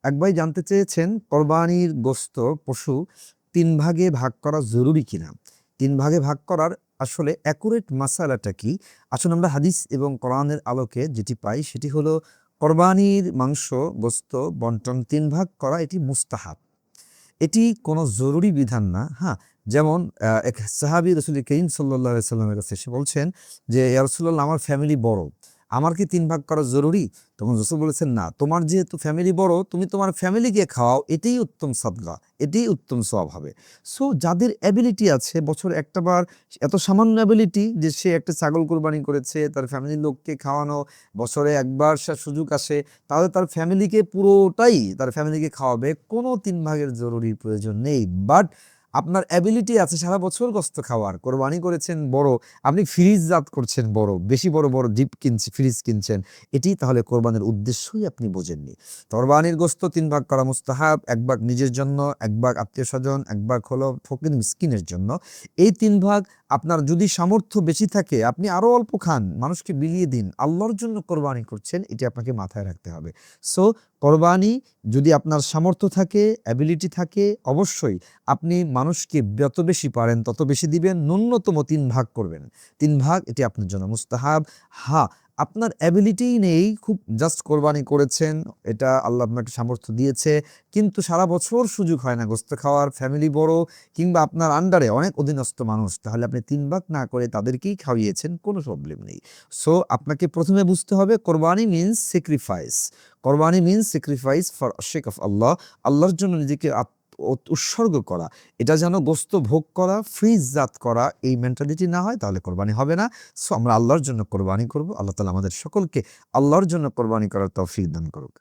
এক ভাই জানতে চেয়েছেন কোরবানির গোশত পশু ৩ ভাগে ভাগ করা জরুরি কিনা? ৩ ভাগে ভাগ করার আসলে অ্যাকুরেট মাসালাটা কি? আসলে আমরা হাদিস এবং কোরআনের আলোকে যেটি পাই সেটি হলো কোরবানির মাংস, গোশত বন্টন ৩ ভাগ করা এটি মুস্তাহাব। এটি কোনো জরুরি বিধান না। হ্যাঁ, যেমন এক সাহাবী রাসূল করিম সাল্লাল্লাহু আলাইহি সাল্লামের কাছে এসে বলছেন যে, "ইয়া রাসূলুল্লাহ আমার ফ্যামিলি বড়। আমার কি ৩ ভাগ করা জরুরি?" তখন রাসূল বলেছেন, "না, তোমার যেহেতু ফ্যামিলি বড়, তুমি তোমার ফ্যামিলিকে খাওয়াও, এটাই উত্তম সাদকা, এটাই উত্তম সওয়াব হবে।" সো যাদের এবিলিটি আছে বছরে একটা বার এত সামান্য এবিলিটি যে সে একটা ছাগল কুরবানি করেছে, তার ফ্যামিলির লোককে খাওয়ানো, বছরে একবার সুযোগ আসে, তাহলে তার ফ্যামিলিকে পুরোটাই তার ফ্যামিলিকে খাওয়াবে। কোনো ৩ ভাগের জরুরির প্রয়োজন নেই। বাট আপনার অ্যাবিলিটি আছে সারা বছর গোশত খাওয়ার। কোরবানি করেছেন বড়, আপনি ফ্রিজজাত করছেন বড়, বেশি বড় ডিপ ফ্রিজ কিনছেন। এটি তাহলে কোরবানির উদ্দেশ্যই আপনি বোঝেননি। কোরবানির গোশত ৩ ভাগ করা মুস্তাহাব। ১ ভাগ নিজের জন্য, ১ ভাগ আত্মীয়স্বজন, ১ ভাগ হলো ফকির মিসকিনের জন্য। এই ৩ ভাগ আপনার যদি সামর্থ্য বেশি থাকে আপনি আরো অল্প খান, মানুষকে বিলিয়ে দিন। আল্লাহর জন্য কোরবানি করছেন, এটি আপনাকে মাথায় রাখতে হবে। সো কোরবানি যদি আপনার সামর্থ্য থাকে, অ্যাবিলিটি থাকে, অবশ্যই আপনি মানুষকে যত বেশি পারেন তত বেশি দিবেন। ন্যূনতম ৩ ভাগ করবেন। ৩ ভাগ এটি আপনার জন্য মুস্তাহাব। হ্যাঁ, আপনার অ্যাবিলিটিই নেই, খুব জাস্ট কোরবানি করেছেন, এটা আল্লাহ আপনাকে সামর্থ্য দিয়েছে। কিন্তু সারা বছর সুযোগ হয় না গোশত খাওয়ার, ফ্যামিলি বড় কিংবা আপনার আন্ডারে অনেক অধীনস্থ মানুষ। তাহলে আপনি ৩ ভাগ না করে তাদেরকেই খাওয়িয়েছেন, কোনো প্রবলেম নেই। সো আপনাকে ১ম এ বুঝতে হবে কোরবানি মিনস স্যাক্রিফাইস। কোরবানি means sacrifice for sake of Allah. আল্লাহর জন্য নিজেকে উৎসর্গ করা। এটা যেন গোশত ভোগ করা, ফ্রিজজাত করা এই মেন্টালিটি না হয়, তাহলে কোরবানি হবে না। সো আমরা আল্লাহর জন্য কোরবানি করব। আল্লাহ তাআলা আমাদের সকলকে আল্লাহর জন্য কোরবানি করার তৌফিক দান করুক।